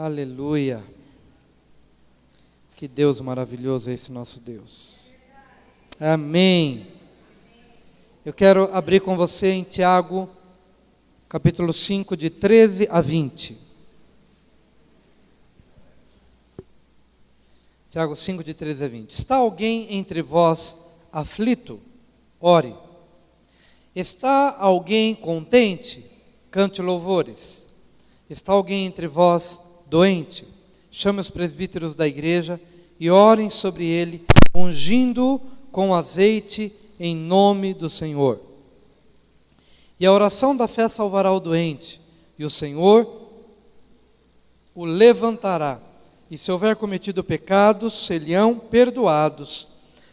Aleluia. Que Deus maravilhoso é esse nosso Deus. Amém. Eu quero abrir com você em Tiago, capítulo 5, de 13 a 20. Tiago 5, de 13 a 20. Está alguém entre vós aflito? Ore. Está alguém contente? Cante louvores. Está alguém entre vós doente? Chame os presbíteros da igreja e orem sobre ele, ungindo-o com azeite em nome do Senhor. E a oração da fé salvará o doente, e o Senhor o levantará. E se houver cometido pecados, se-lhe-ão perdoados.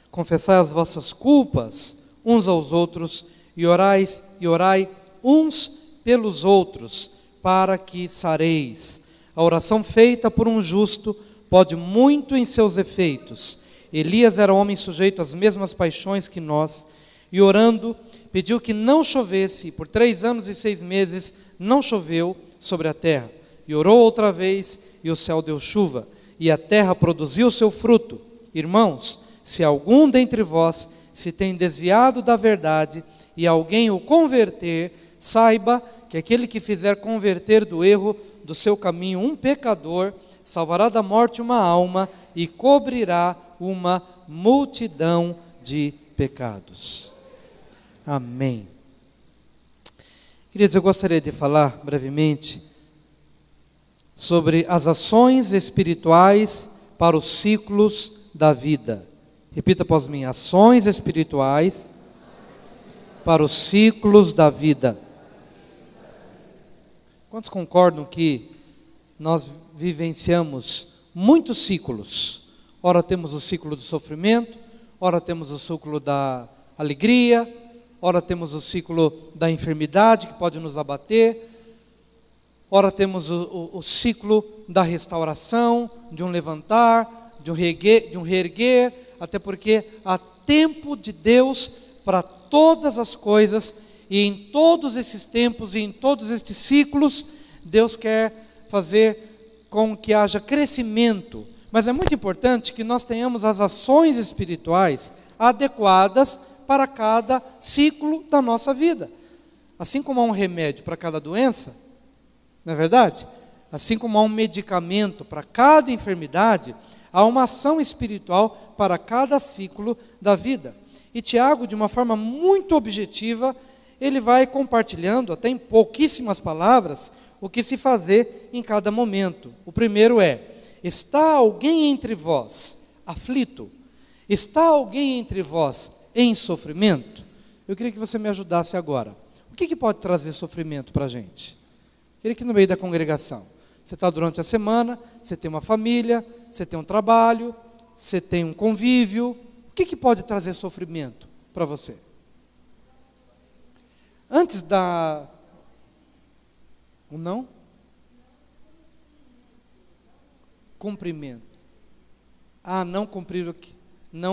Confessai as vossas culpas uns aos outros, e orai uns pelos outros, para que sareis. A oração feita por um justo pode muito em seus efeitos. Elias era homem sujeito às mesmas paixões que nós, e orando, pediu que não chovesse, e por 3 anos e 6 meses não choveu sobre a terra. E orou outra vez, e o céu deu chuva, e a terra produziu seu fruto. Irmãos, se algum dentre vós se tem desviado da verdade, e alguém o converter, saiba que aquele que fizer converter do erro do seu caminho um pecador, salvará da morte uma alma e cobrirá uma multidão de pecados. Amém. Queridos, eu gostaria de falar brevemente sobre as ações espirituais para os ciclos da vida. Repita após mim: ações espirituais para os ciclos da vida. Quantos concordam que nós vivenciamos muitos ciclos? Ora temos o ciclo do sofrimento, ora temos o ciclo da alegria, ora temos o ciclo da enfermidade que pode nos abater, ora temos o ciclo da restauração, de um levantar, de um reerguer, até porque há tempo de Deus para todas as coisas, e em todos esses tempos e em todos estes ciclos, Deus quer fazer com que haja crescimento. Mas é muito importante que nós tenhamos as ações espirituais adequadas para cada ciclo da nossa vida. Assim como há um remédio para cada doença, não é verdade? Assim como há um medicamento para cada enfermidade, há uma ação espiritual para cada ciclo da vida. E Tiago, de uma forma muito objetiva, ele vai compartilhando, até em pouquíssimas palavras, o que se fazer em cada momento. O primeiro é: está alguém entre vós aflito? Está alguém entre vós em sofrimento? Eu queria que você me ajudasse agora. O que pode trazer sofrimento para a gente? Eu queria que no meio da congregação, você está durante a semana, você tem uma família, você tem um trabalho, você tem um convívio. O que pode trazer sofrimento para você? Antes da... O não? Cumprimento. Não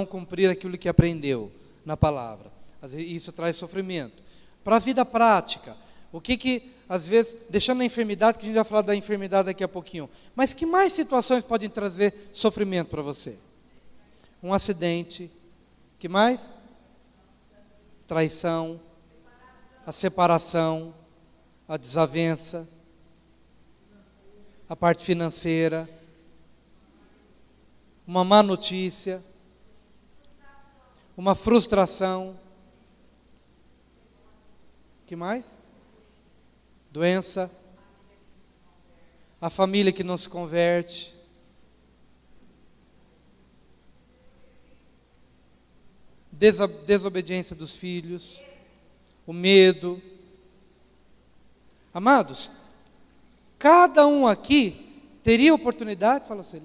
cumprir aquilo que aprendeu na palavra. Às vezes isso traz sofrimento. Para a vida prática, o que às vezes, deixando a enfermidade, que a gente vai falar da enfermidade daqui a pouquinho, mas que mais situações podem trazer sofrimento para você? Um acidente. Que mais? Traição. A separação, a desavença, a parte financeira, uma má notícia, uma frustração. Que mais? Doença, a família que não se converte, desobediência dos filhos, o medo. Amados, cada um aqui teria oportunidade, fala assim,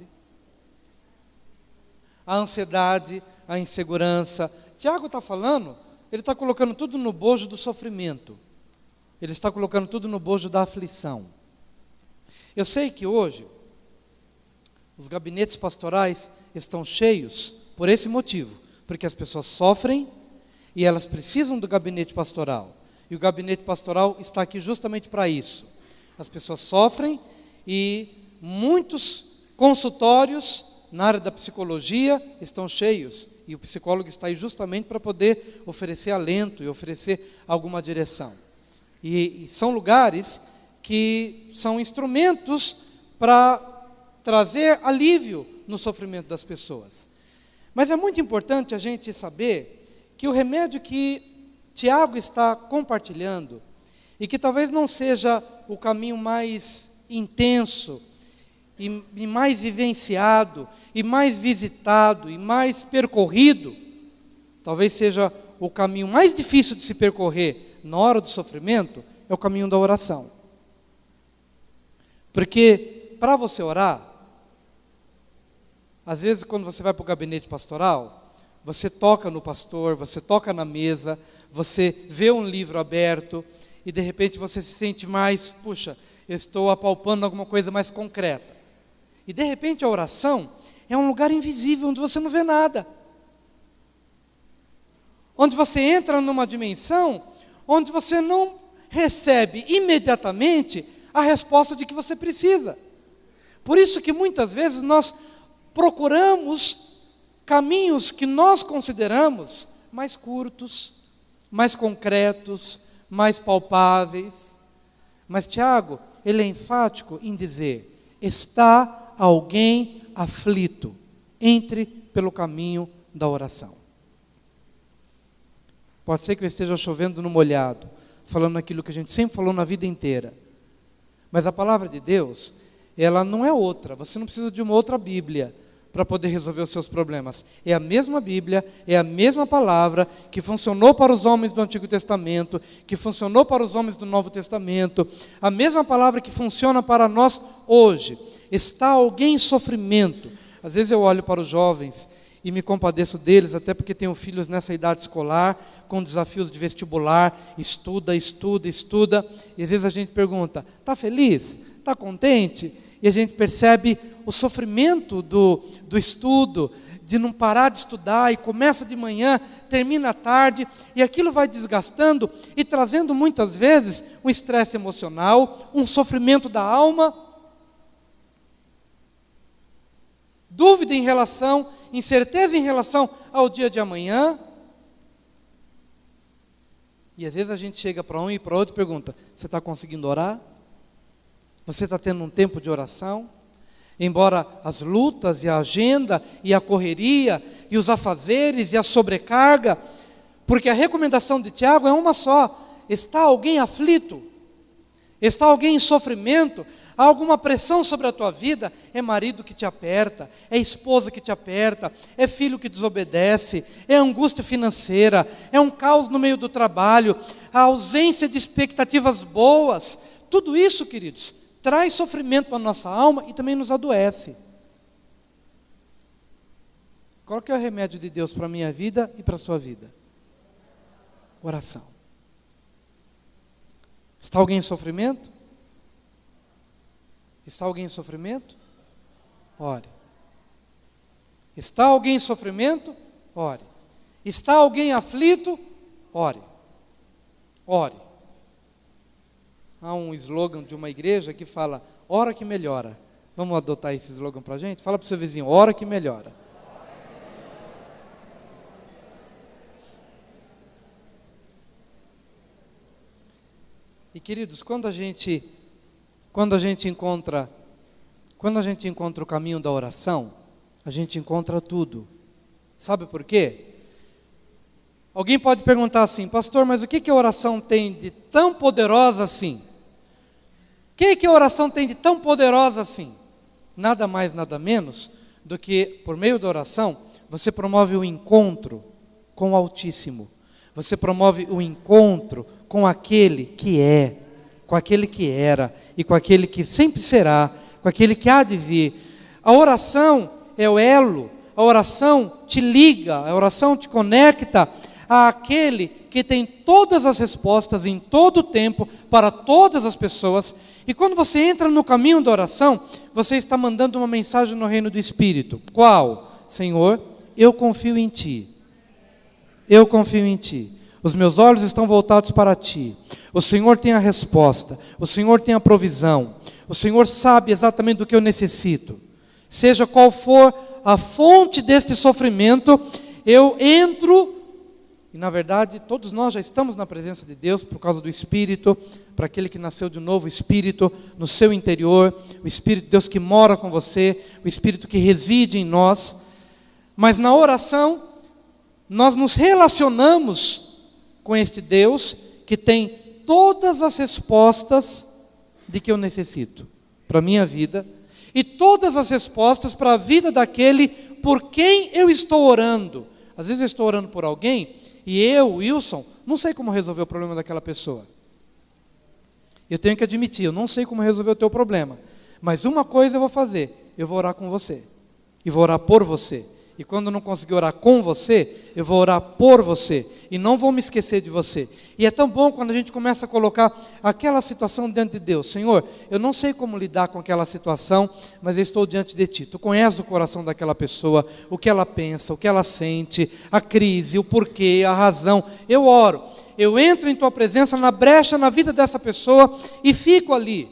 a ansiedade, a insegurança. Tiago está falando, ele está colocando tudo no bojo do sofrimento, ele está colocando tudo no bojo da aflição. Eu sei que hoje os gabinetes pastorais estão cheios por esse motivo, porque as pessoas sofrem e elas precisam do gabinete pastoral. E o gabinete pastoral está aqui justamente para isso. As pessoas sofrem e muitos consultórios na área da psicologia estão cheios, e o psicólogo está aí justamente para poder oferecer alento e oferecer alguma direção. E são lugares que são instrumentos para trazer alívio no sofrimento das pessoas. Mas é muito importante a gente saber que o remédio que Tiago está compartilhando, e que talvez não seja o caminho mais intenso, e mais vivenciado, e mais visitado, e mais percorrido, talvez seja o caminho mais difícil de se percorrer na hora do sofrimento, é o caminho da oração. Porque para você orar, às vezes quando você vai para o gabinete pastoral, você toca no pastor, você toca na mesa, você vê um livro aberto, e de repente você se sente mais, puxa, eu estou apalpando alguma coisa mais concreta. E de repente a oração é um lugar invisível, onde você não vê nada. Onde você entra numa dimensão, onde você não recebe imediatamente a resposta de que você precisa. Por isso que muitas vezes nós procuramos caminhos que nós consideramos mais curtos, mais concretos, mais palpáveis. Mas Tiago, ele é enfático em dizer: está alguém aflito, entre pelo caminho da oração. Pode ser que eu esteja chovendo no molhado, falando aquilo que a gente sempre falou na vida inteira. Mas a palavra de Deus, ela não é outra. Você não precisa de uma outra Bíblia para poder resolver os seus problemas. É a mesma Bíblia, é a mesma palavra que funcionou para os homens do Antigo Testamento, que funcionou para os homens do Novo Testamento, a mesma palavra que funciona para nós hoje. Está alguém em sofrimento? Às vezes eu olho para os jovens e me compadeço deles, até porque tenho filhos nessa idade escolar, com desafios de vestibular, estuda, e às vezes a gente pergunta: está feliz? Está contente? E a gente percebe o sofrimento do estudo, de não parar de estudar, e começa de manhã, termina à tarde, e aquilo vai desgastando e trazendo muitas vezes um estresse emocional, um sofrimento da alma, dúvida em relação, incerteza em relação ao dia de amanhã. E às vezes a gente chega para um e para outro e pergunta: você está conseguindo orar? Você está tendo um tempo de oração? Embora as lutas e a agenda e a correria e os afazeres e a sobrecarga, porque a recomendação de Tiago é uma só: está alguém aflito? Está alguém em sofrimento? Há alguma pressão sobre a tua vida? É marido que te aperta, é esposa que te aperta, é filho que desobedece, é angústia financeira, é um caos no meio do trabalho, a ausência de expectativas boas. Tudo isso, queridos, traz sofrimento para a nossa alma e também nos adoece. Qual que é o remédio de Deus para a minha vida e para a sua vida? Oração. Está alguém em sofrimento? Está alguém em sofrimento? Ore. Está alguém em sofrimento? Ore. Está alguém aflito? Ore. Ore. Há um slogan de uma igreja que fala: ora que melhora. Vamos adotar esse slogan para a gente? Fala para o seu vizinho: ora que melhora. E queridos, quando a gente encontra o caminho da oração, a gente encontra tudo. Sabe por quê? Alguém pode perguntar assim: pastor, mas o que a oração tem de tão poderosa assim? O que a oração tem de tão poderosa assim? Nada mais, nada menos do que, por meio da oração, você promove o encontro com o Altíssimo. Você promove o encontro com aquele que é, com aquele que era e com aquele que sempre será, com aquele que há de vir. A oração é o elo, a oração te liga, a oração te conecta àquele que tem todas as respostas em todo o tempo para todas as pessoas. E quando você entra no caminho da oração, você está mandando uma mensagem no reino do Espírito. Qual? Senhor, eu confio em Ti. Eu confio em Ti. Os meus olhos estão voltados para Ti. O Senhor tem a resposta. O Senhor tem a provisão. O Senhor sabe exatamente do que eu necessito. Seja qual for a fonte deste sofrimento, eu entro, e na verdade todos nós já estamos na presença de Deus por causa do Espírito, para aquele que nasceu de novo, o Espírito no seu interior, o Espírito de Deus que mora com você, o Espírito que reside em nós. Mas na oração, nós nos relacionamos com este Deus que tem todas as respostas de que eu necessito para a minha vida e todas as respostas para a vida daquele por quem eu estou orando. Às vezes eu estou orando por alguém e eu, Wilson, não sei como resolver o problema daquela pessoa. Eu tenho que admitir, eu não sei como resolver o teu problema, mas uma coisa eu vou fazer, eu vou orar com você e vou orar por você. E quando eu não conseguir orar com você, eu vou orar por você. E não vou me esquecer de você. E é tão bom quando a gente começa a colocar aquela situação diante de Deus. Senhor, eu não sei como lidar com aquela situação, mas eu estou diante de Ti. Tu conheces o coração daquela pessoa, o que ela pensa, o que ela sente, a crise, o porquê, a razão. Eu oro. Eu entro em Tua presença na brecha na vida dessa pessoa e fico ali.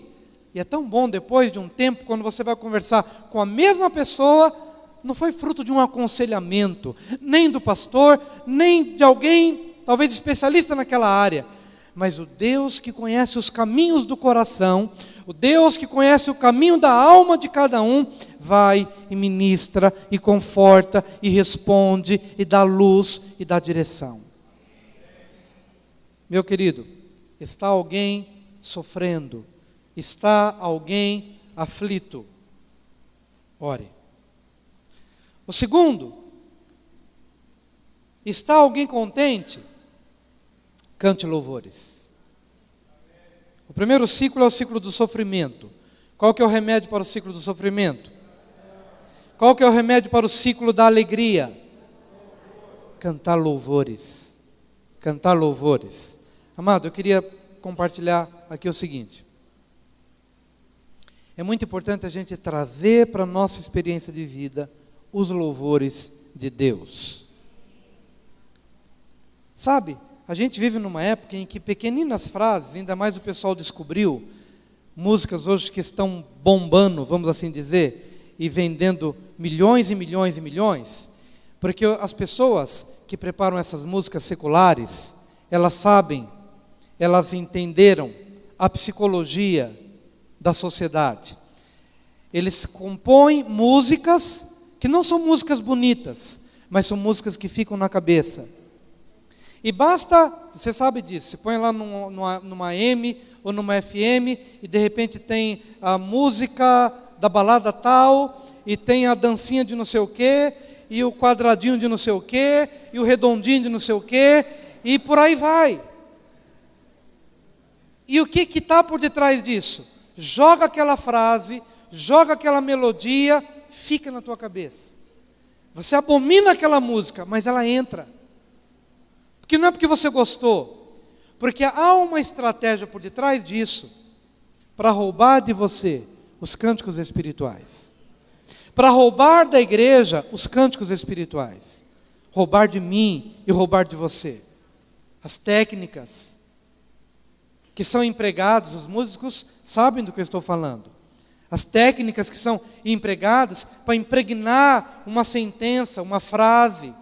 E é tão bom depois de um tempo, quando você vai conversar com a mesma pessoa, não foi fruto de um aconselhamento, nem do pastor, nem de alguém, talvez especialista naquela área, mas o Deus que conhece os caminhos do coração, o Deus que conhece o caminho da alma de cada um, vai e ministra, e conforta, e responde, e dá luz, e dá direção. Meu querido, está alguém sofrendo, está alguém aflito, ore. O segundo, está alguém contente? Cante louvores. O primeiro ciclo é o ciclo do sofrimento. Qual que é o remédio para o ciclo do sofrimento? Qual que é o remédio para o ciclo da alegria? Cantar louvores. Cantar louvores. Amado, eu queria compartilhar aqui o seguinte. É muito importante a gente trazer para a nossa experiência de vida os louvores de Deus. Sabe, a gente vive numa época em que pequeninas frases, ainda mais o pessoal descobriu, músicas hoje que estão bombando, vamos assim dizer, e vendendo milhões e milhões e milhões, porque as pessoas que preparam essas músicas seculares, elas sabem, elas entenderam a psicologia da sociedade. Eles compõem músicas que não são músicas bonitas, mas são músicas que ficam na cabeça. E basta, você sabe disso, você põe lá numa M ou numa FM, e de repente tem a música da balada tal, e tem a dancinha de não sei o quê, e o quadradinho de não sei o quê, e o redondinho de não sei o quê, e por aí vai. E o que está por detrás disso? Joga aquela frase, joga aquela melodia, fica na tua cabeça. Você abomina aquela música, mas ela entra. Porque não é porque você gostou, porque há uma estratégia por detrás disso, para roubar de você os cânticos espirituais, para roubar da igreja os cânticos espirituais, roubar de mim e roubar de você. As técnicas que são empregadas, os músicos sabem do que eu estou falando. As técnicas que são empregadas para impregnar uma sentença, uma frase,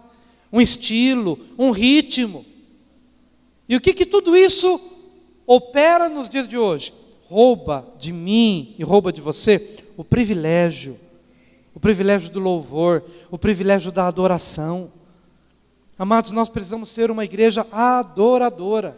um estilo, um ritmo. E o que tudo isso opera nos dias de hoje? Rouba de mim e rouba de você o privilégio do louvor, o privilégio da adoração. Amados, nós precisamos ser uma igreja adoradora.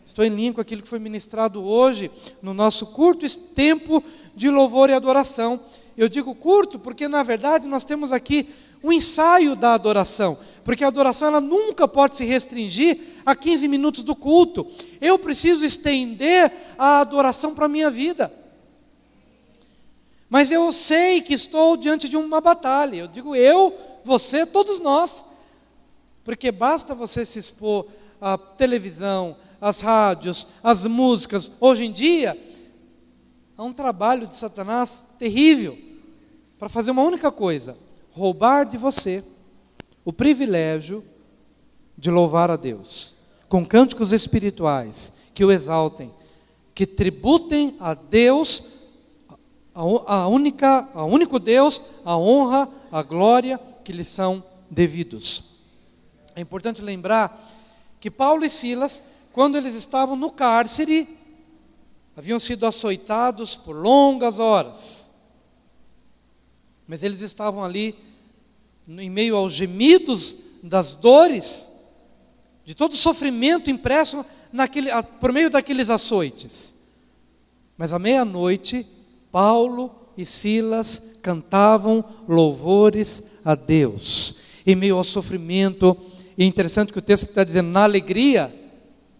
Estou em linha com aquilo que foi ministrado hoje, no nosso curto tempo de louvor e adoração. Eu digo curto porque, na verdade, nós temos aqui um ensaio da adoração. Porque a adoração ela nunca pode se restringir a 15 minutos do culto. Eu preciso estender a adoração para a minha vida. Mas eu sei que estou diante de uma batalha. Eu digo eu, você, todos nós. Porque basta você se expor à televisão, as rádios, as músicas. Hoje em dia, há um trabalho de Satanás terrível para fazer uma única coisa: roubar de você o privilégio de louvar a Deus, com cânticos espirituais que o exaltem, que tributem a Deus, a único Deus, a honra, a glória que lhe são devidos. É importante lembrar que Paulo e Silas, quando eles estavam no cárcere, haviam sido açoitados por longas horas, mas eles estavam ali em meio aos gemidos das dores, de todo o sofrimento impresso por meio daqueles açoites. Mas à meia-noite, Paulo e Silas cantavam louvores a Deus, em meio ao sofrimento. E é interessante que o texto está dizendo, na alegria,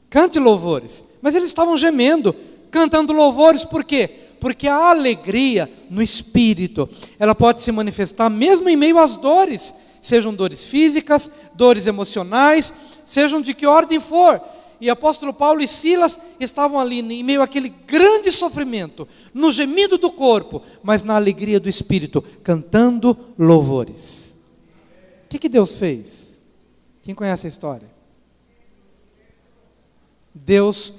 cante louvores. Mas eles estavam gemendo, cantando louvores, por quê? Porque a alegria no espírito, ela pode se manifestar mesmo em meio às dores, sejam dores físicas, dores emocionais, sejam de que ordem for. E apóstolo Paulo e Silas estavam ali em meio àquele grande sofrimento, no gemido do corpo, mas na alegria do espírito, cantando louvores. O que Deus fez? Quem conhece a história? Deus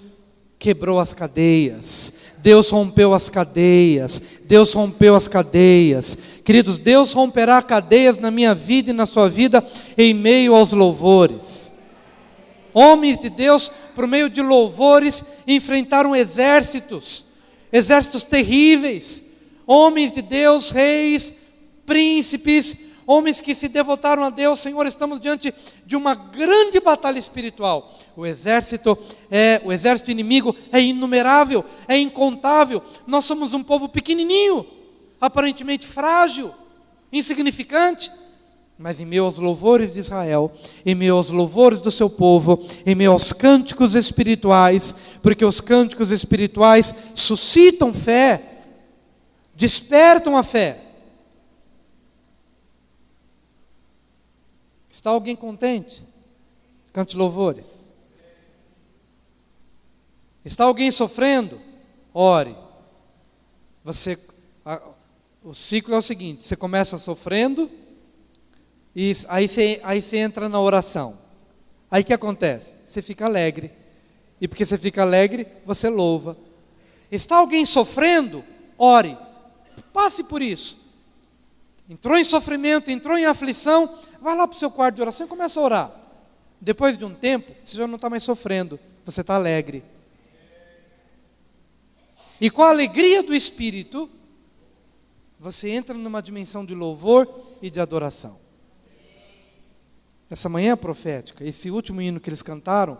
quebrou as cadeias, Deus rompeu as cadeias, Deus rompeu as cadeias. Queridos, Deus romperá cadeias na minha vida e na sua vida em meio aos louvores. Homens de Deus, por meio de louvores, enfrentaram exércitos terríveis. Homens de Deus, reis, príncipes, homens que se devotaram a Deus. Senhor, estamos diante de uma grande batalha espiritual. O exército inimigo é inumerável, é incontável. Nós somos um povo pequenininho, aparentemente frágil, insignificante. Mas em meio aos louvores de Israel, em meio aos louvores do seu povo, em meio aos cânticos espirituais, porque os cânticos espirituais suscitam fé, despertam a fé. Está alguém contente? Cante louvores. Está alguém sofrendo? Ore. O ciclo é o seguinte: você começa sofrendo, e aí você entra na oração. Aí o que acontece? Você fica alegre. E porque você fica alegre, você louva. Está alguém sofrendo? Ore. Passe por isso. Entrou em sofrimento, entrou em aflição, vai lá para o seu quarto de oração e começa a orar. Depois de um tempo, você já não está mais sofrendo, você está alegre. E com a alegria do Espírito, você entra numa dimensão de louvor e de adoração. Essa manhã profética, esse último hino que eles cantaram,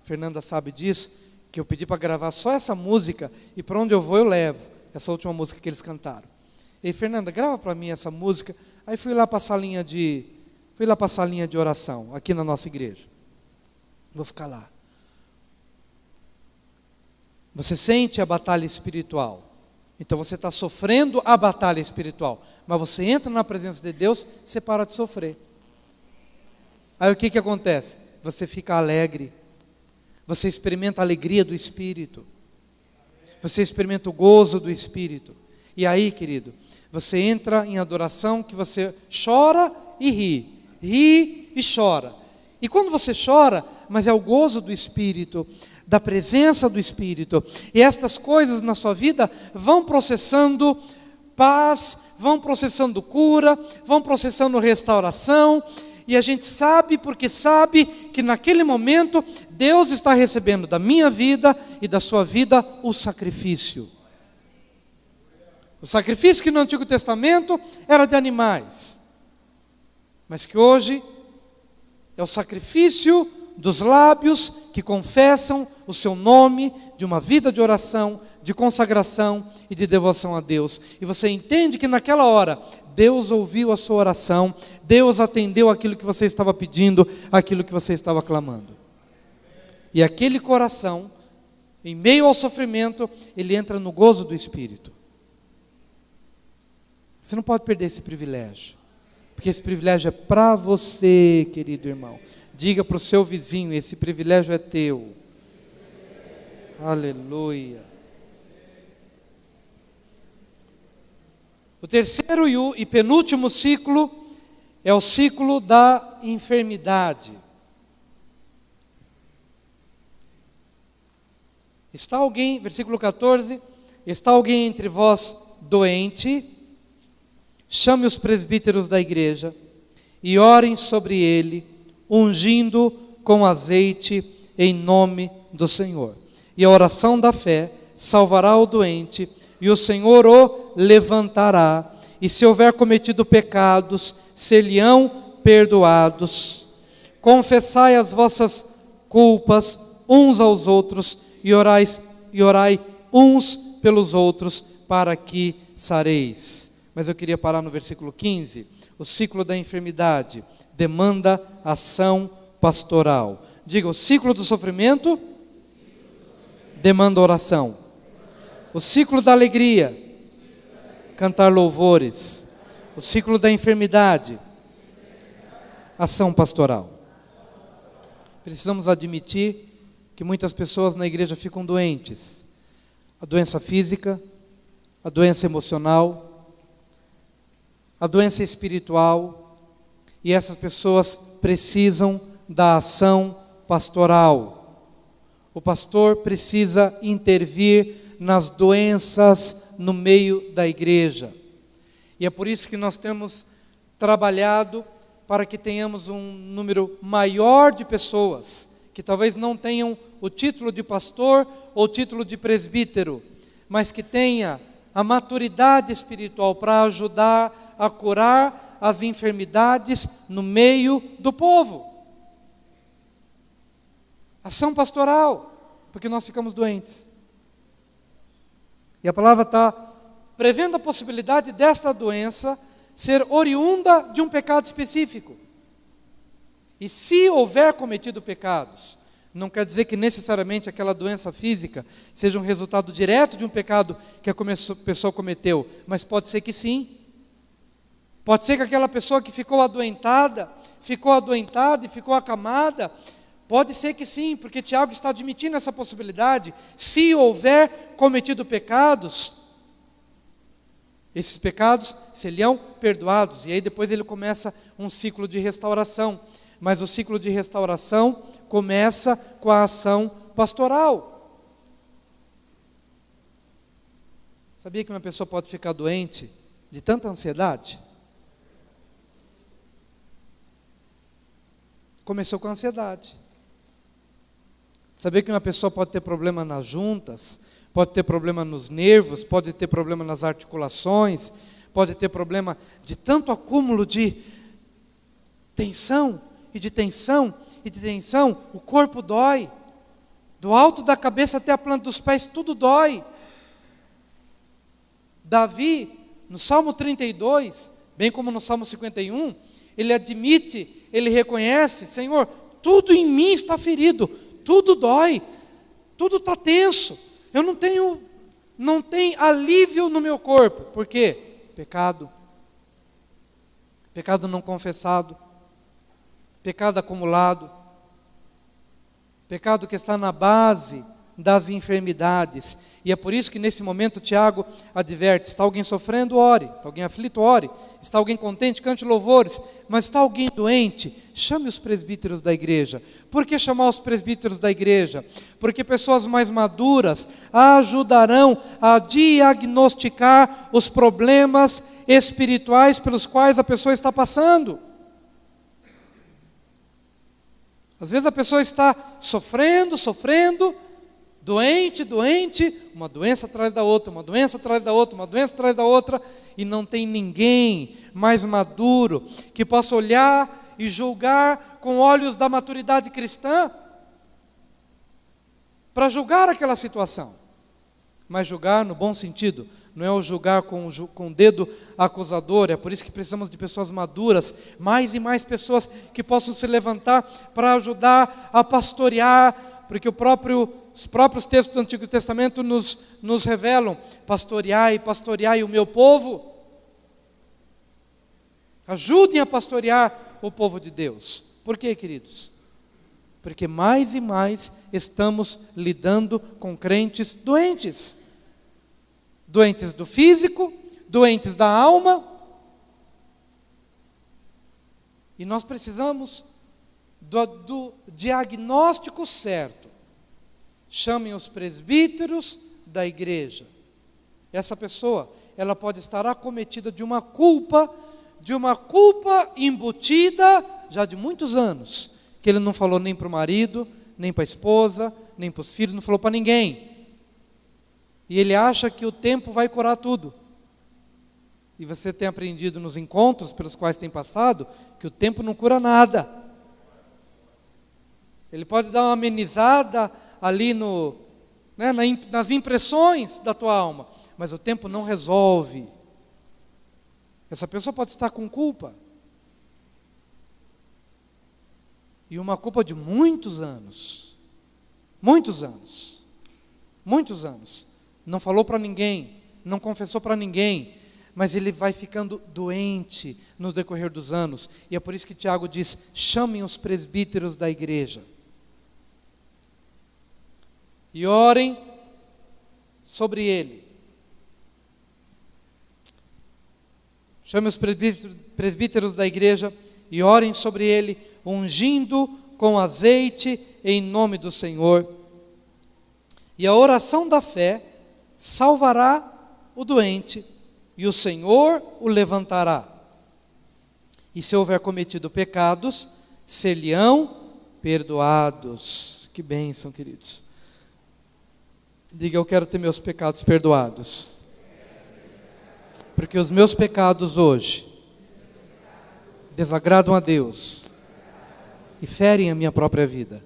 Fernanda sabe disso, que eu pedi para gravar só essa música, e para onde eu vou eu levo, essa última música que eles cantaram. E Fernanda, grava para mim essa música. Aí fui lá para a salinha de oração, aqui na nossa igreja. Vou ficar lá. Você sente a batalha espiritual. Então você está sofrendo a batalha espiritual. Mas você entra na presença de Deus, você para de sofrer. Aí o que acontece? Você fica alegre. Você experimenta a alegria do Espírito. Você experimenta o gozo do Espírito. E aí, querido, você entra em adoração que você chora e ri e chora. E quando você chora, mas é o gozo do Espírito, da presença do Espírito, e estas coisas na sua vida vão processando paz, vão processando cura, vão processando restauração, e a gente sabe, porque sabe que naquele momento Deus está recebendo da minha vida e da sua vida o sacrifício. O sacrifício que no Antigo Testamento era de animais, mas que hoje é o sacrifício dos lábios que confessam o seu nome, de uma vida de oração, de consagração e de devoção a Deus. E você entende que naquela hora Deus ouviu a sua oração, Deus atendeu aquilo que você estava pedindo, aquilo que você estava clamando. E aquele coração, em meio ao sofrimento, ele entra no gozo do Espírito. Você não pode perder esse privilégio, porque esse privilégio é para você, querido irmão. Diga para o seu vizinho, esse privilégio é teu. Aleluia. O terceiro e penúltimo ciclo é o ciclo da enfermidade. Está alguém, versículo 14, está alguém entre vós doente? Chame os presbíteros da igreja e orem sobre ele, ungindo com azeite em nome do Senhor. E a oração da fé salvará o doente, e o Senhor o levantará. E se houver cometido pecados, ser-lhe-ão perdoados. Confessai as vossas culpas uns aos outros, e orai uns pelos outros, para que sareis. Mas eu queria parar no versículo 15. O ciclo da enfermidade demanda ação pastoral. Diga, o ciclo do sofrimento demanda oração. O ciclo da alegria, cantar louvores. O ciclo da enfermidade, ação pastoral. Precisamos admitir que muitas pessoas na igreja ficam doentes. A doença física, a doença emocional, a doença espiritual, e essas pessoas precisam da ação pastoral. O pastor precisa intervir nas doenças no meio da igreja. E é por isso que nós temos trabalhado para que tenhamos um número maior de pessoas que talvez não tenham o título de pastor ou título de presbítero, mas que tenha a maturidade espiritual para ajudar a curar as enfermidades no meio do povo. Ação pastoral, porque nós ficamos doentes. E a palavra está prevendo a possibilidade desta doença ser oriunda de um pecado específico. E se houver cometido pecados, não quer dizer que necessariamente aquela doença física seja um resultado direto de um pecado que a pessoa cometeu, mas pode ser que sim. Pode ser que aquela pessoa que ficou adoentada e ficou acamada, pode ser que sim, porque Tiago está admitindo essa possibilidade. Se houver cometido pecados, esses pecados seriam perdoados. E aí depois ele começa um ciclo de restauração. Mas o ciclo de restauração começa com a ação pastoral. Sabia que uma pessoa pode ficar doente de tanta ansiedade? Começou com a ansiedade. Sabia que uma pessoa pode ter problema nas juntas, pode ter problema nos nervos, pode ter problema nas articulações, pode ter problema de tanto acúmulo de tensão, e de tensão, e de tensão, o corpo dói. Do alto da cabeça até a planta dos pés, tudo dói. Davi, no Salmo 32, bem como no Salmo 51, ele admite, ele reconhece: Senhor, tudo em mim está ferido, tudo dói, tudo está tenso, eu não tenho alívio no meu corpo. Por quê? Pecado não confessado, pecado acumulado, pecado que está na base das enfermidades. E é por isso que nesse momento Tiago adverte: está alguém sofrendo, ore. Está alguém aflito, ore. Está alguém contente, cante louvores. Mas está alguém doente, chame os presbíteros da igreja. Por que chamar os presbíteros da igreja? Porque pessoas mais maduras ajudarão a diagnosticar os problemas espirituais pelos quais a pessoa está passando. Às vezes a pessoa está sofrendo, doente, uma doença atrás da outra, uma doença atrás da outra, uma doença atrás da outra, e não tem ninguém mais maduro que possa olhar e julgar com olhos da maturidade cristã, para julgar aquela situação. Mas julgar no bom sentido, não é o julgar com o dedo acusador. É por isso que precisamos de pessoas maduras, mais e mais pessoas que possam se levantar para ajudar a pastorear, porque os próprios textos do Antigo Testamento nos revelam: pastoreai o meu povo. Ajudem a pastorear o povo de Deus. Por quê, queridos? Porque mais e mais estamos lidando com crentes doentes. Doentes do físico, doentes da alma. E nós precisamos do diagnóstico certo. chamem os presbíteros da igreja. Essa pessoa, ela pode estar acometida de uma culpa embutida já de muitos anos, que ele não falou nem para o marido, nem para a esposa, nem para os filhos, não falou para ninguém. E ele acha que o tempo vai curar tudo. E você tem aprendido nos encontros pelos quais tem passado, que o tempo não cura nada. Ele pode dar uma amenizada ali nas impressões da tua alma, mas o tempo não resolve. Essa pessoa pode estar com culpa. E uma culpa de muitos anos. Muitos anos. Muitos anos. Não falou para ninguém, não confessou para ninguém, mas ele vai ficando doente no decorrer dos anos. E é por isso que Tiago diz: chamem os presbíteros da igreja. E orem sobre ele. Chame os presbíteros da igreja e orem sobre ele, ungindo com azeite em nome do Senhor. E a oração da fé salvará o doente, e o Senhor o levantará. E se houver cometido pecados, ser-lhe-ão perdoados. Que bênção, queridos. Diga: eu quero ter meus pecados perdoados. Porque os meus pecados hoje desagradam a Deus e ferem a minha própria vida.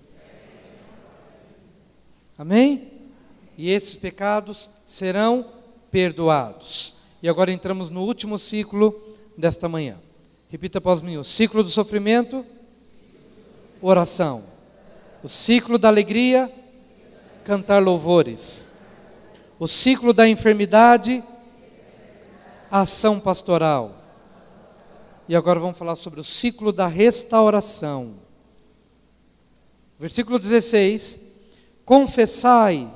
Amém? E esses pecados serão perdoados. E agora entramos no último ciclo desta manhã. Repita após mim: o ciclo do sofrimento, oração. O ciclo da alegria, cantar louvores. O ciclo da enfermidade, ação pastoral. E agora vamos falar sobre o ciclo da restauração. Versículo 16: confessai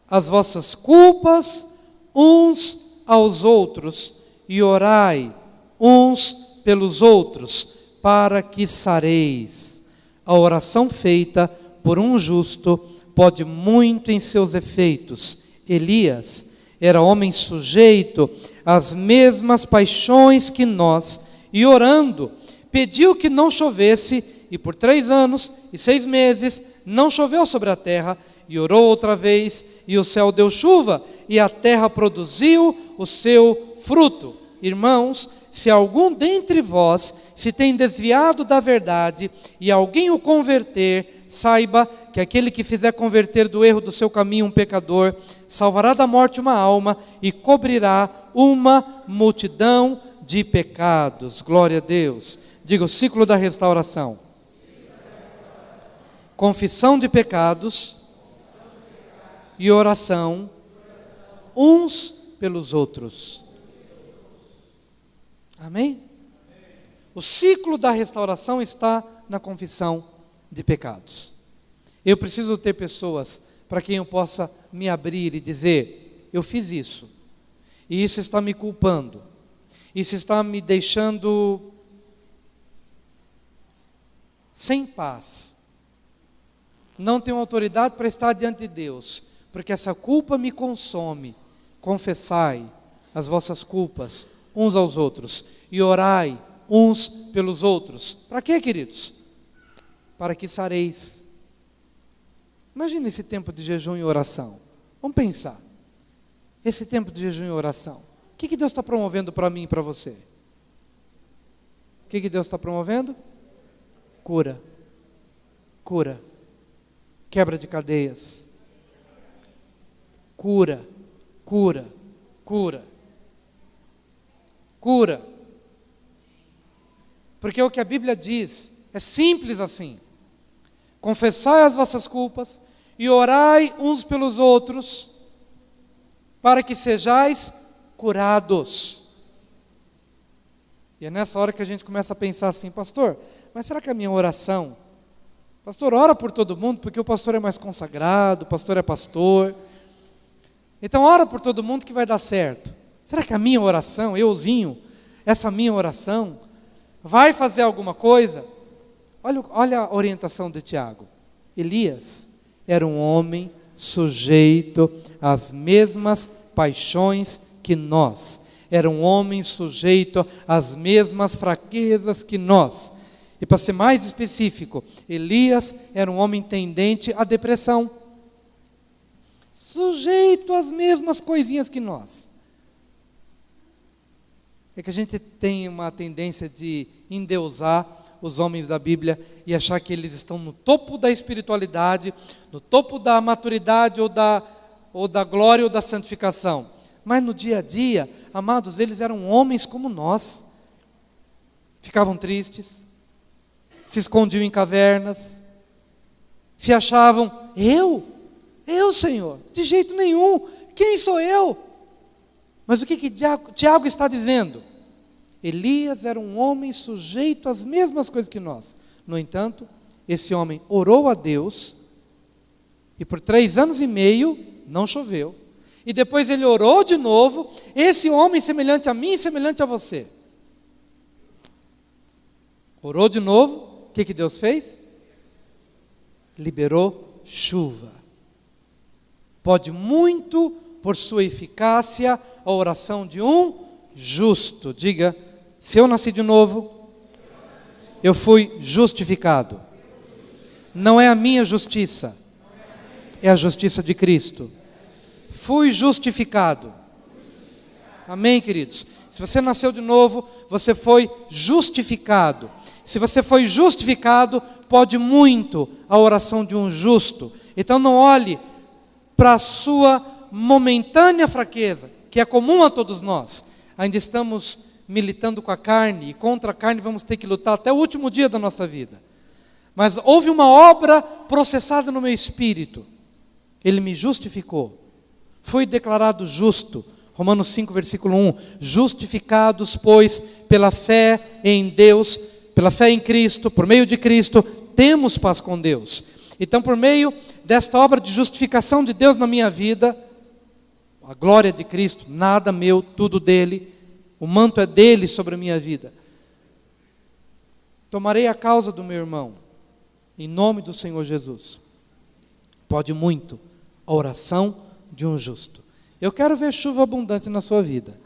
as vossas culpas uns aos outros e orai uns pelos outros, para que sareis. A oração feita por um justo pode muito em seus efeitos. Elias era homem sujeito às mesmas paixões que nós, e orando, pediu que não chovesse, e por 3 anos e 6 meses não choveu sobre a terra, e orou outra vez, e o céu deu chuva, e a terra produziu o seu fruto. Irmãos, se algum dentre vós se tem desviado da verdade, e alguém o converter, saiba que aquele que fizer converter do erro do seu caminho um pecador, salvará da morte uma alma, e cobrirá uma multidão de pecados. Glória a Deus. Diga: o ciclo da restauração. Confissão de pecados e oração uns pelos outros. Amém? O ciclo da restauração está na confissão de pecados. Eu preciso ter pessoas para quem eu possa me abrir e dizer: eu fiz isso, e isso está me culpando, isso está me deixando sem paz, não tenho autoridade para estar diante de Deus, porque essa culpa me consome. Confessai as vossas culpas uns aos outros e orai uns pelos outros. Para quê, queridos? Para que sareis. Imagina esse tempo de jejum e oração. Vamos pensar. Esse tempo de jejum e oração. O que Deus está promovendo para mim e para você? O que Deus está promovendo? Cura. Cura. Quebra de cadeias. Cura. Cura. Cura. Cura. Porque o que a Bíblia diz é simples assim: confessai as vossas culpas e orai uns pelos outros, para que sejais curados. E é nessa hora que a gente começa a pensar assim: pastor, mas será que a minha oração, pastor, ora por todo mundo, porque o pastor é mais consagrado, o pastor é pastor, então ora por todo mundo que vai dar certo. Será que a minha oração, euzinho, essa minha oração, vai fazer alguma coisa? Olha a orientação de Tiago. Elias era um homem sujeito às mesmas paixões que nós. Era um homem sujeito às mesmas fraquezas que nós. E para ser mais específico, Elias era um homem tendente à depressão. Sujeito às mesmas coisinhas que nós. É que a gente tem uma tendência de endeusar os homens da Bíblia e achar que eles estão no topo da espiritualidade, no topo da maturidade ou da glória ou da santificação. Mas no dia a dia, amados, eles eram homens como nós. Ficavam tristes, se escondiam em cavernas, se achavam, eu, Senhor, de jeito nenhum, quem sou eu? Mas o que Tiago está dizendo? Elias era um homem sujeito às mesmas coisas que nós. No entanto, esse homem orou a Deus, e por 3 anos e meio não choveu. E depois ele orou de novo, esse homem semelhante a mim e semelhante a você. Orou de novo, o que Deus fez? Liberou chuva. Pode muito, por sua eficácia, a oração de um justo. Diga, se eu nasci de novo, eu fui justificado. Não é a minha justiça, é a justiça de Cristo. Fui justificado. Amém, queridos? Se você nasceu de novo, você foi justificado. Se você foi justificado, pode muito a oração de um justo. Então não olhe para a sua momentânea fraqueza, que é comum a todos nós. Ainda estamos militando com a carne, e contra a carne vamos ter que lutar até o último dia da nossa vida. Mas houve uma obra processada no meu espírito. Ele me justificou. Fui declarado justo. Romanos 5, versículo 1. Justificados, pois, pela fé em Deus, pela fé em Cristo, por meio de Cristo, temos paz com Deus. Então, por meio desta obra de justificação de Deus na minha vida, a glória de Cristo, nada meu, tudo dele, o manto é dele sobre a minha vida. Tomarei a causa do meu irmão, em nome do Senhor Jesus. Pode muito a oração de um justo. Eu quero ver chuva abundante na sua vida.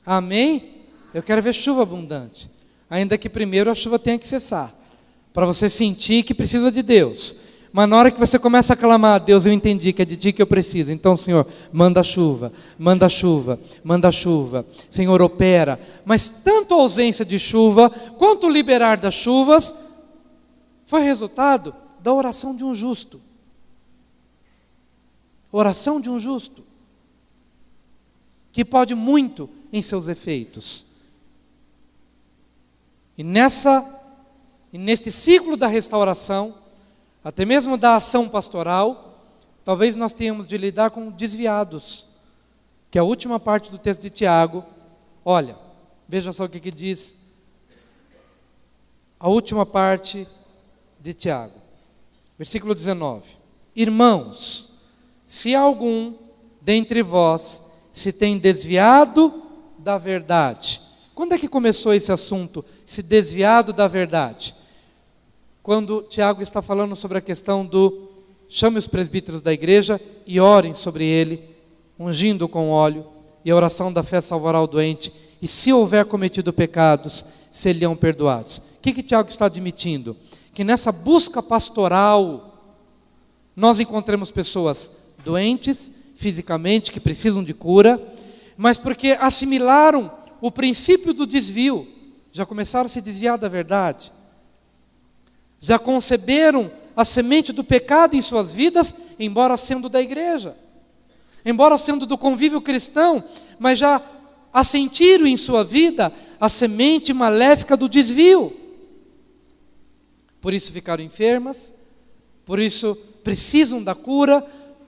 Amém? Eu quero ver chuva abundante. Ainda que primeiro a chuva tenha que cessar, para você sentir que precisa de Deus. Mas na hora que você começa a clamar a Deus, eu entendi que é de Ti que eu preciso. Então, Senhor, manda chuva, manda chuva, manda chuva. Senhor, opera. Mas tanto a ausência de chuva, quanto o liberar das chuvas, foi resultado da oração de um justo. Oração de um justo, que pode muito em seus efeitos. E neste ciclo da restauração, até mesmo da ação pastoral, talvez nós tenhamos de lidar com desviados, que é a última parte do texto de Tiago. Olha, veja só o que diz a última parte de Tiago, versículo 19. Irmãos, se algum dentre vós se tem desviado da verdade. Quando é que começou esse assunto, se desviado da verdade? Quando Tiago está falando sobre a questão do chame os presbíteros da igreja e orem sobre ele, ungindo com óleo, e a oração da fé salvará o doente, e se houver cometido pecados, serão perdoados. O que Tiago está admitindo? Que nessa busca pastoral, nós encontramos pessoas doentes, fisicamente, que precisam de cura, mas porque assimilaram o princípio do desvio, já começaram a se desviar da verdade, já conceberam a semente do pecado em suas vidas, embora sendo da igreja, embora sendo do convívio cristão, mas já assentiram em sua vida a semente maléfica do desvio. Por isso ficaram enfermas, por isso precisam da cura,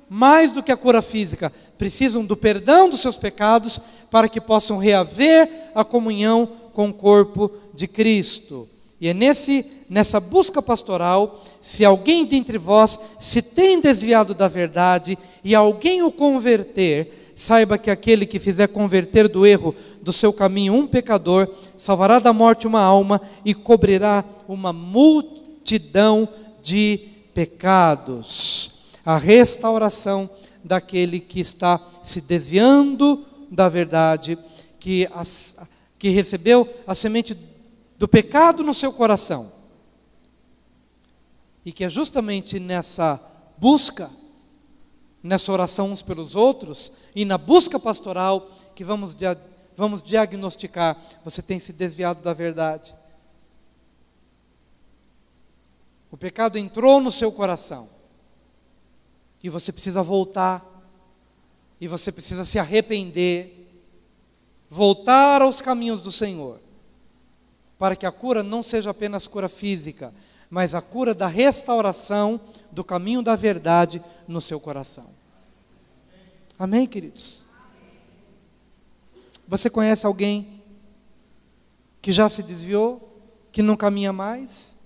mais do que a cura física, precisam do perdão dos seus pecados, para que possam reaver a comunhão com o corpo de Cristo. E é nessa busca pastoral, se alguém dentre vós se tem desviado da verdade, e alguém o converter, saiba que aquele que fizer converter do erro do seu caminho um pecador, salvará da morte uma alma, e cobrirá uma multidão de pecados, a restauração daquele que está se desviando da verdade, que recebeu a semente do pecado no seu coração. E que é justamente nessa busca, nessa oração uns pelos outros, e na busca pastoral, que vamos diagnosticar, você tem se desviado da verdade. O pecado entrou no seu coração. E você precisa voltar. E você precisa se arrepender. Voltar aos caminhos do Senhor. Para que a cura não seja apenas cura física, mas a cura da restauração do caminho da verdade no seu coração. Amém, queridos? Você conhece alguém que já se desviou, que não caminha mais?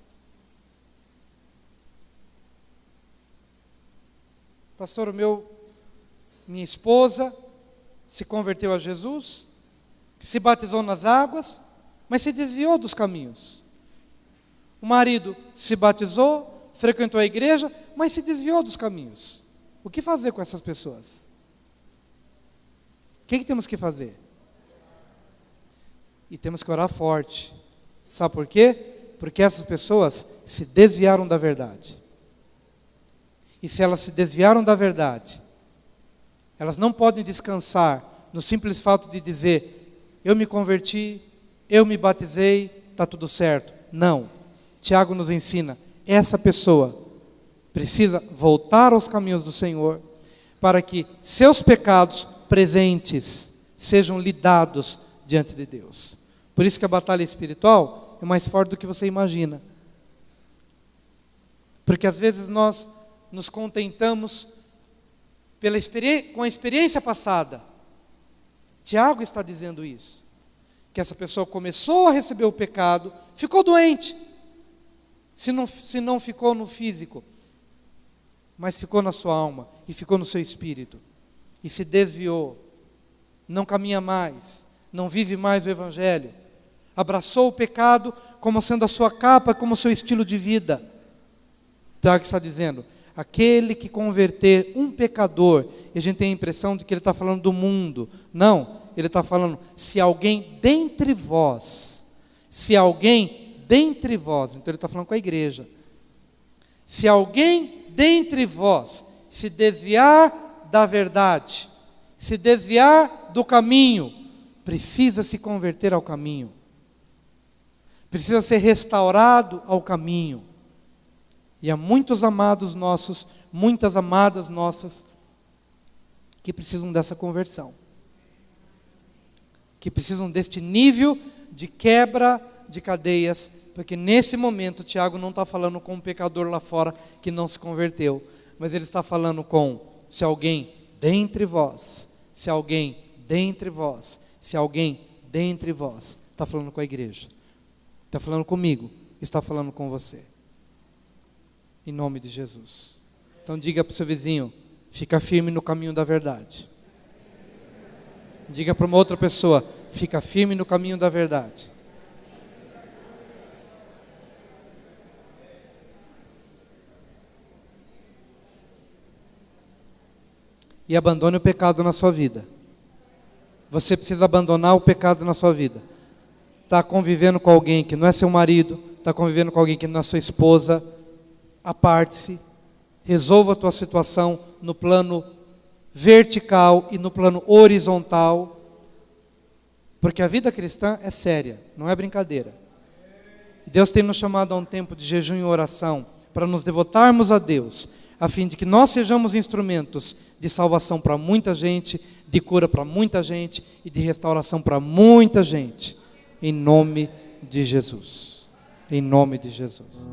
Pastor, minha esposa se converteu a Jesus, se batizou nas águas, mas se desviou dos caminhos. O marido se batizou, frequentou a igreja, mas se desviou dos caminhos. O que fazer com essas pessoas? O que temos que fazer? E temos que orar forte. Sabe por quê? Porque essas pessoas se desviaram da verdade. E se elas se desviaram da verdade, elas não podem descansar no simples fato de dizer: eu me converti, eu me batizei, está tudo certo. Não. Tiago nos ensina, essa pessoa precisa voltar aos caminhos do Senhor, para que seus pecados presentes sejam lidados diante de Deus. Por isso que a batalha espiritual é mais forte do que você imagina. Porque às vezes nós nos contentamos com a experiência passada. Tiago está dizendo isso. Que essa pessoa começou a receber o pecado, ficou doente. Se não ficou no físico, mas ficou na sua alma e ficou no seu espírito. E se desviou, não caminha mais, não vive mais o Evangelho. Abraçou o pecado como sendo a sua capa, como seu estilo de vida. Tiago está dizendo, aquele que converter um pecador, e a gente tem a impressão de que ele está falando do mundo. Não, ele está falando, se alguém dentre vós, então ele está falando com a igreja. Se alguém dentre vós se desviar da verdade, se desviar do caminho, precisa se converter ao caminho. Precisa ser restaurado ao caminho. E há muitos amados nossos, muitas amadas nossas, que precisam dessa conversão. Que precisam deste nível de quebra de cadeias, porque nesse momento Tiago não está falando com um pecador lá fora que não se converteu, mas ele está falando com, se alguém dentre vós, se alguém dentre vós, se alguém dentre vós, está falando com a igreja, está falando comigo, está falando com você. Em nome de Jesus. Então diga para o seu vizinho, fica firme no caminho da verdade. Diga para uma outra pessoa, fica firme no caminho da verdade. E abandone o pecado na sua vida. Você precisa abandonar o pecado na sua vida. Está convivendo com alguém que não é seu marido, está convivendo com alguém que não é sua esposa, aparte-se, resolva a tua situação no plano vertical e no plano horizontal, porque a vida cristã é séria, não é brincadeira. Deus tem nos chamado a um tempo de jejum e oração, para nos devotarmos a Deus, a fim de que nós sejamos instrumentos de salvação para muita gente, de cura para muita gente e de restauração para muita gente, em nome de Jesus. Em nome de Jesus.